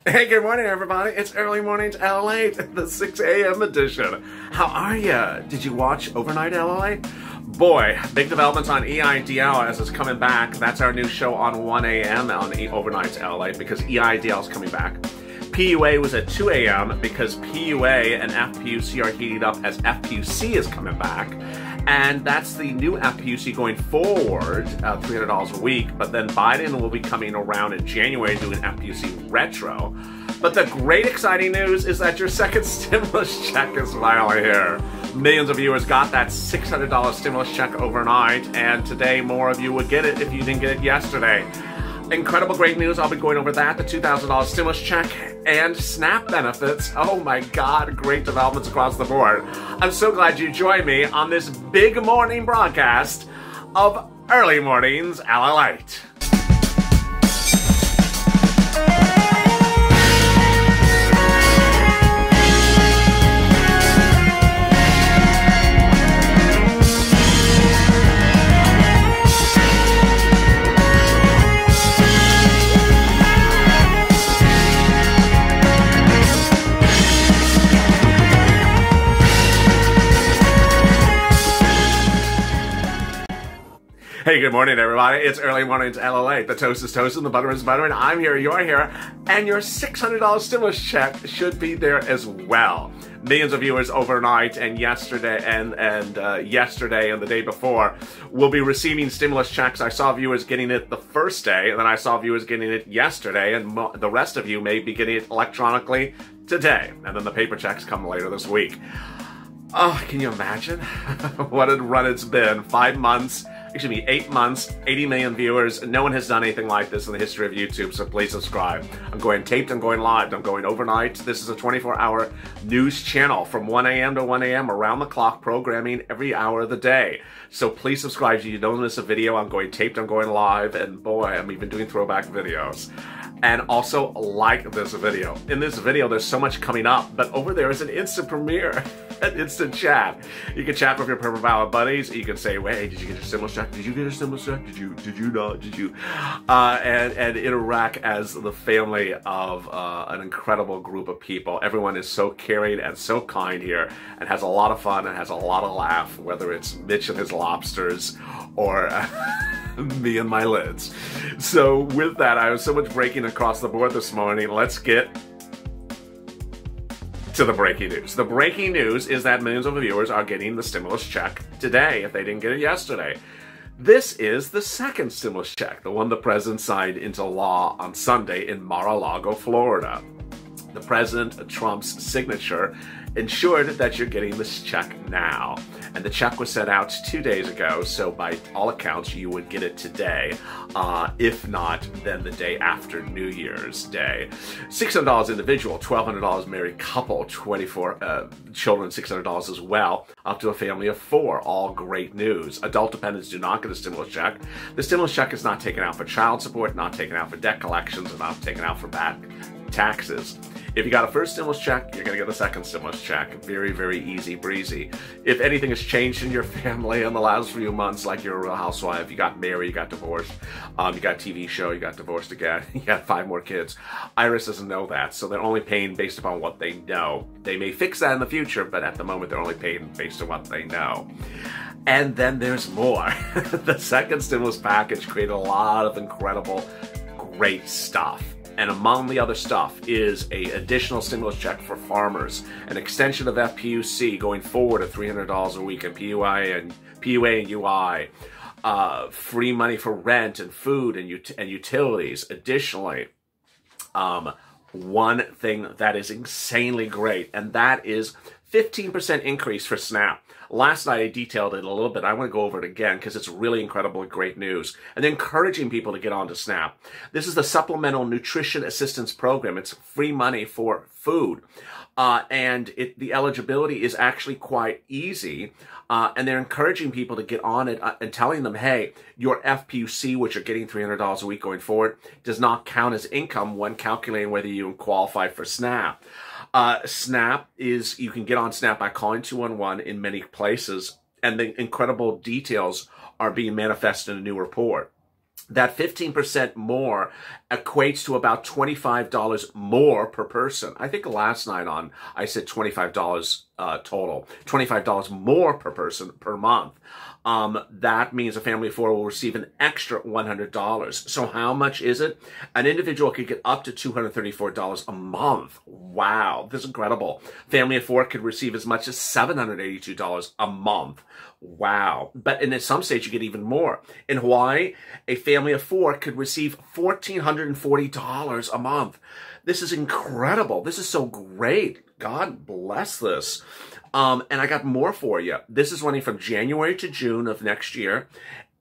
Hey, good morning, everybody. It's early morning's LALATE, the 6 a.m. edition. How are ya? Did you watch overnight LALATE? Boy, big developments on EIDL as it's coming back. That's our new show on 1 a.m. on overnight LALATE because EIDL is coming back. PUA was at 2 a.m. because PUA and FPUC are heating up as FPUC is coming back. And that's the new FPUC going forward, $300 a week. But then Biden will be coming around in January doing FPUC retro. But the great exciting news is that your second stimulus check is finally here. Millions of viewers got that $600 stimulus check overnight, and today more of you would get it if you didn't get it yesterday. Incredible great news. I'll be going over that, the $2,000 stimulus check, and SNAP benefits. Oh my God, great developments across the board. I'm so glad you joined me on this big morning broadcast of Early Mornings LALATE. Hey, good morning, everybody. It's Early Mornings LALATE. The toast is toast and the butter is butter, and I'm here, you're here, and your $600 stimulus check should be there as well. Millions of viewers overnight and yesterday and yesterday and the day before will be receiving stimulus checks. I saw viewers getting it the first day, and then I saw viewers getting it yesterday, and the rest of you may be getting it electronically today, and then the paper checks come later this week. Oh, can you imagine what a run it's been? 5 months. Excuse me, 8 months, 80 million viewers. No one has done anything like this in the history of YouTube, so please subscribe. I'm going taped, I'm going live, I'm going overnight. This is a 24-hour news channel from 1 a.m. to 1 a.m. around the clock programming every hour of the day. So please subscribe so you don't miss a video. I'm going taped, I'm going live, and boy, I'm even doing throwback videos. And also like this video. In this video, there's so much coming up, but over there is an instant premiere, an instant chat. You can chat with your Purple Valid buddies. You can say, "Hey, did you get your stimulus check? Did you get your stimulus check? Did you not? Did you?" And interact as the family of an incredible group of people. Everyone is so caring and so kind here, and has a lot of fun and has a lot of laugh. Whether it's Mitch and his lobsters, or me and my lids. So with that, I have so much breaking across the board this morning. Let's get to the breaking news. The breaking news is that millions of viewers are getting the stimulus check today if they didn't get it yesterday. This is the second stimulus check, the one the president signed into law on Sunday in Mar-a-Lago, Florida. The President Trump's signature ensured that you're getting this check now. And the check was sent out 2 days ago, so by all accounts, you would get it today. If not, then the day after New Year's Day. $600 individual, $1,200 married couple, 24 children, $600 as well, up to a family of 4. All great news. Adult dependents do not get a stimulus check. The stimulus check is not taken out for child support, not taken out for debt collections, and not taken out for back taxes. If you got a first stimulus check, you're going to get a second stimulus check. Very, very easy breezy. If anything has changed in your family in the last few months, like you're a real housewife, you got married, you got divorced, you got a TV show, you got divorced again, you got 5 more kids. IRS doesn't know that, so they're only paying based upon what they know. They may fix that in the future, but at the moment they're only paying based on what they know. And then there's more. The second stimulus package created a lot of incredible, great stuff. And among the other stuff is an additional stimulus check for farmers, an extension of FPUC going forward at $300 a week, and PUA and UI, free money for rent and food and utilities. Additionally, one thing that is insanely great, and that is 15% increase for SNAP. Last night I detailed it a little bit. I want to go over it again because it's really incredible and great news. And encouraging people to get onto SNAP. This is the Supplemental Nutrition Assistance Program. It's free money for food. And the eligibility is actually quite easy. And they're encouraging people to get on it and telling them, hey, your FPUC, which you're getting $300 a week going forward, does not count as income when calculating whether you qualify for SNAP. SNAP is, you can get on SNAP by calling 211 in many places, and the incredible details are being manifested in a new report. that 15% more equates to about $25 more per person. I think last night I said $25 total, $25 more per person per month. That means a family of 4 will receive an extra $100. So how much is it? An individual could get up to $234 a month. Wow, this is incredible. Family of 4 could receive as much as $782 a month. Wow. But in some states, you get even more. In Hawaii, a family of 4 could receive $1,440 a month. This is incredible. This is so great. God bless this. And I got more for you. This is running from January to June of next year.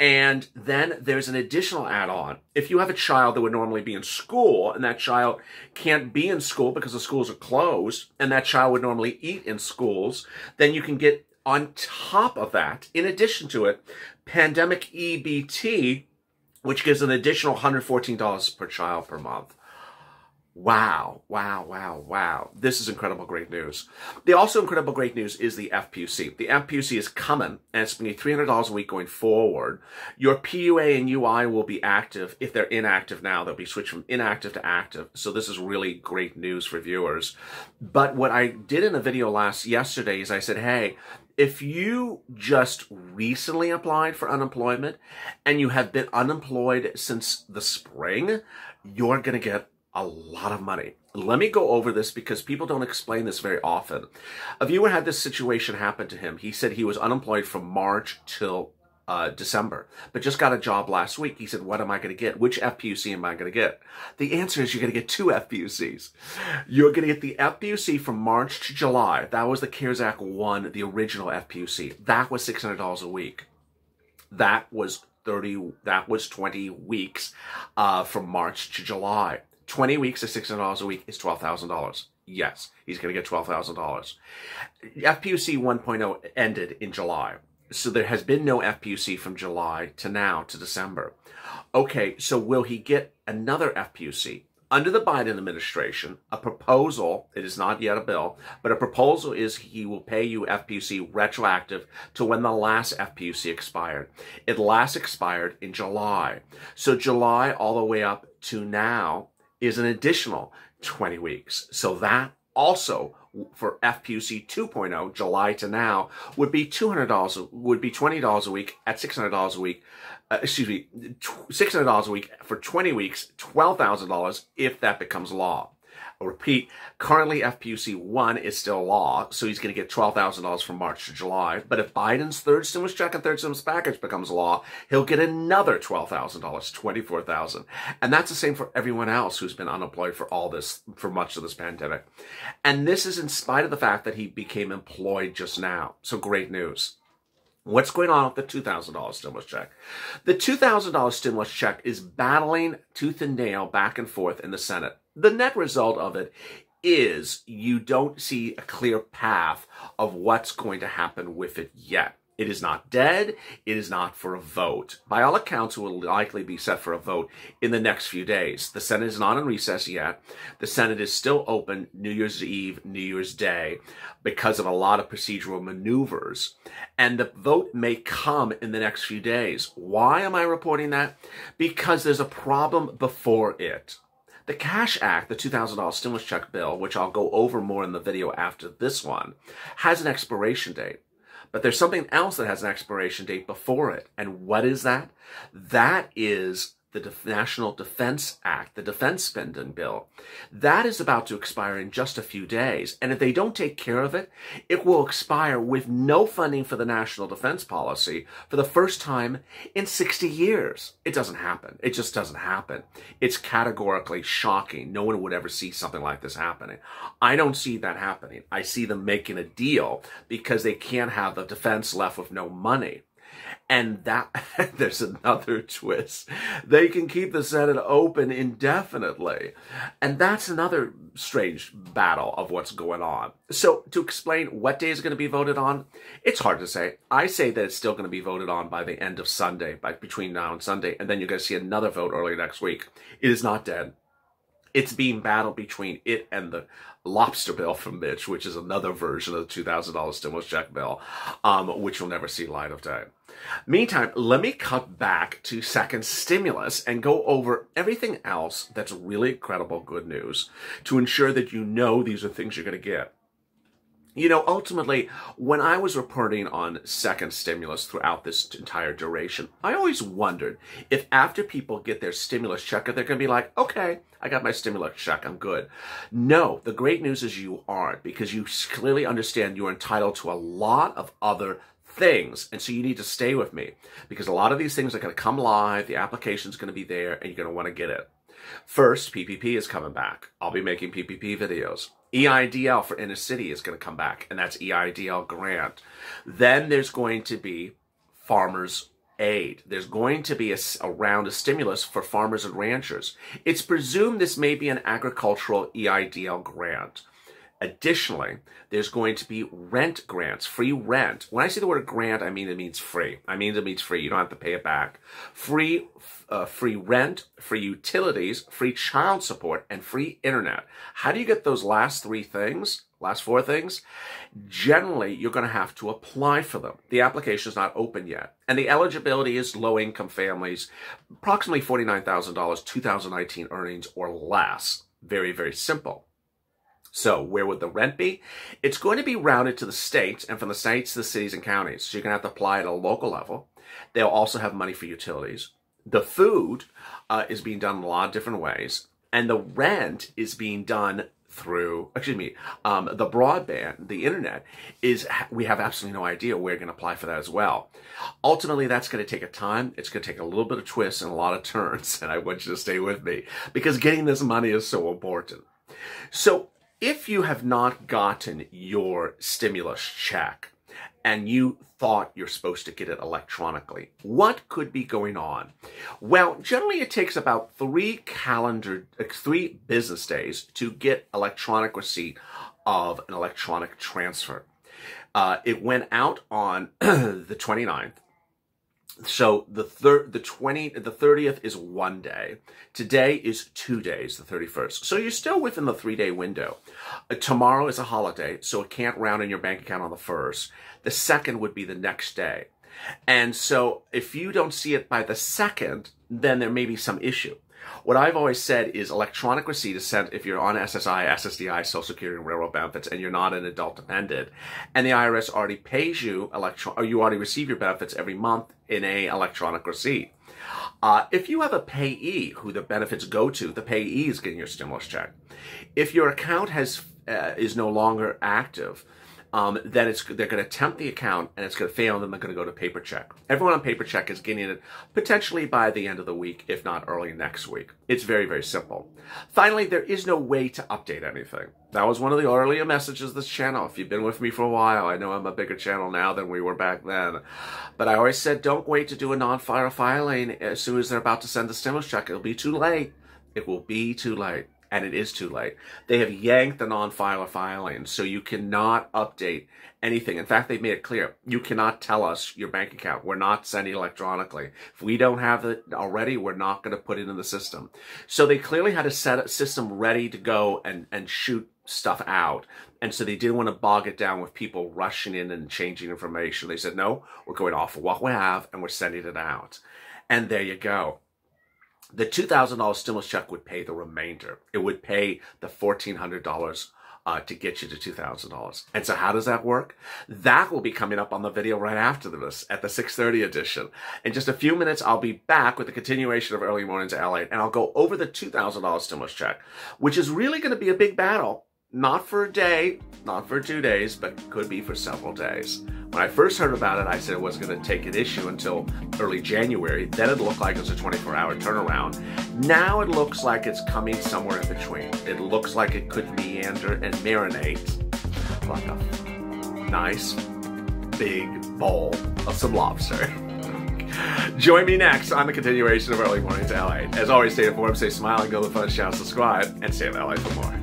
And then there's an additional add-on. If you have a child that would normally be in school and that child can't be in school because the schools are closed and that child would normally eat in schools, then you can get on top of that, in addition to it, pandemic EBT, which gives an additional $114 per child per month. Wow, wow, wow, wow. This is incredible great news. The also incredible great news is the FPUC. The FPUC is coming, and it's going to be $300 a week going forward. Your PUA and UI will be active. If they're inactive now, they'll be switched from inactive to active. So this is really great news for viewers. But what I did in a video yesterday is I said, hey, if you just recently applied for unemployment and you have been unemployed since the spring, you're going to get a lot of money. Let me go over this because people don't explain this very often. A viewer had this situation happen to him. He said he was unemployed from March till December, but just got a job last week. He said, what am I going to get? Which FPUC am I going to get? The answer is you're going to get 2 FPUCs. You're going to get the FPUC from March to July. That was the CARES Act 1, the original FPUC. That was $600 a week. That was 20 weeks from March to July. 20 weeks of $600 a week is $12,000. Yes, he's going to get $12,000. FPUC 1.0 ended in July. So there has been no FPUC from July to now to December. Okay, so will he get another FPUC? Under the Biden administration, a proposal, it is not yet a bill, but a proposal is he will pay you FPUC retroactive to when the last FPUC expired. It last expired in July. So July all the way up to now is an additional 20 weeks. So that also for FPUC 2.0, July to now, would be $200, would be $20 a week at $600 a week. $600 a week for 20 weeks, $12,000 if that becomes law. I'll repeat, currently FPUC 1 is still law, so he's going to get $12,000 from March to July. But if Biden's third stimulus check and third stimulus package becomes law, he'll get another $12,000, $24,000. And that's the same for everyone else who's been unemployed for for much of this pandemic. And this is in spite of the fact that he became employed just now. So great news. What's going on with the $2,000 stimulus check? The $2,000 stimulus check is battling tooth and nail back and forth in the Senate. The net result of it is you don't see a clear path of what's going to happen with it yet. It is not dead. It is not for a vote. By all accounts, it will likely be set for a vote in the next few days. The Senate is not in recess yet. The Senate is still open New Year's Eve, New Year's Day, because of a lot of procedural maneuvers. And the vote may come in the next few days. Why am I reporting that? Because there's a problem before it. The Cash Act, the $2,000 stimulus check bill, which I'll go over more in the video after this one, has an expiration date. But there's something else that has an expiration date before it. And what is that? That is the National Defense Act, the defense spending bill. That is about to expire in just a few days. And if they don't take care of it, it will expire with no funding for the national defense policy for the first time in 60 years. It doesn't happen. It just doesn't happen. It's categorically shocking. No one would ever see something like this happening. I don't see that happening. I see them making a deal because they can't have the defense left with no money. And that, there's another twist. They can keep the Senate open indefinitely. And that's another strange battle of what's going on. So to explain what day is going to be voted on, it's hard to say. I say that it's still going to be voted on by the end of Sunday, between now and Sunday. And then you're going to see another vote early next week. It is not dead. It's being battled between it and the lobster bill from Mitch, which is another version of the $2,000 stimulus check bill, which will never see light of day. Meantime, let me cut back to second stimulus and go over everything else that's really incredible good news to ensure that you know these are things you're going to get. You know, ultimately, when I was reporting on second stimulus throughout this entire duration, I always wondered if after people get their stimulus check, they're going to be like, okay, I got my stimulus check, I'm good. No, the great news is you aren't, because you clearly understand you're entitled to a lot of other things. And so you need to stay with me, because a lot of these things are going to come live, the application's going to be there, and you're going to want to get it. First, PPP is coming back. I'll be making PPP videos. EIDL for inner city is going to come back, and that's EIDL grant. Then there's going to be farmers aid. There's going to be a round of stimulus for farmers and ranchers. It's presumed this may be an agricultural EIDL grant. Additionally, there's going to be rent grants, free rent. When I say the word grant, I mean it means free. I mean it means free. You don't have to pay it back. Free rent, free utilities, free child support, and free internet. How do you get those last four things? Generally, you're going to have to apply for them. The application is not open yet. And the eligibility is low-income families, approximately $49,000, 2019 earnings or less. Very, very simple. So where would the rent be? It's going to be rounded to the states, and from the states to the cities and counties. So you're going to have to apply at a local level. They'll also have money for utilities. The food is being done in a lot of different ways. And the rent is being done through, the broadband, the internet, we have absolutely no idea where you're going to apply for that as well. Ultimately, that's going to take a time. It's going to take a little bit of twists and a lot of turns. And I want you to stay with me, because getting this money is so important. So if you have not gotten your stimulus check and you thought you're supposed to get it electronically, what could be going on? Well, generally it takes about 3 business days to get electronic receipt of an electronic transfer. It went out on the 29th. So the 30th is 1 day. Today is 2 days, the 31st. So you're still within the 3-day window. Tomorrow is a holiday, so it can't round in your bank account on the 1st. The 2nd would be the next day. And so if you don't see it by the 2nd, then there may be some issue. What I've always said is electronic receipt is sent if you're on SSI, SSDI, Social Security, and Railroad benefits, and you're not an adult dependent, and the IRS already pays you, or you already receive your benefits every month in a electronic receipt. If you have a payee who the benefits go to, the payee is getting your stimulus check. If your account is no longer active, then they're going to tempt the account and it's going to fail, and then they're going to go to paper check. Everyone on paper check is getting it potentially by the end of the week, if not early next week. It's very, very simple. Finally, there is no way to update anything. That was one of the earlier messages of this channel. If you've been with me for a while, I know I'm a bigger channel now than we were back then. But I always said, don't wait to do a non-file filing as soon as they're about to send the stimulus check. It'll be too late. It will be too late. And it is too late. They have yanked the non-filer filing, so you cannot update anything. In fact, they've made it clear, you cannot tell us your bank account. We're not sending electronically. If we don't have it already, we're not going to put it in the system. So they clearly had a system ready to go and shoot stuff out. And so they didn't want to bog it down with people rushing in and changing information. They said, no, we're going off of what we have and we're sending it out. And there you go. The $2,000 stimulus check would pay the remainder. It would pay the $1,400 to get you to $2,000. And so how does that work? That will be coming up on the video right after this at the 6:30 edition. In just a few minutes, I'll be back with the continuation of Early Mornings at LALATE, and I'll go over the $2,000 stimulus check, which is really going to be a big battle. Not for a day, not for 2 days, but could be for several days. When I first heard about it, I said it wasn't going to take an issue until early January. Then it looked like it was a 24-hour turnaround. Now it looks like it's coming somewhere in between. It looks like it could meander and marinate like a nice big bowl of some lobster. Join me next on the continuation of Early Mornings at LA. As always, stay informed, stay smiling, go to the fun, shout, subscribe, and stay in LA for more.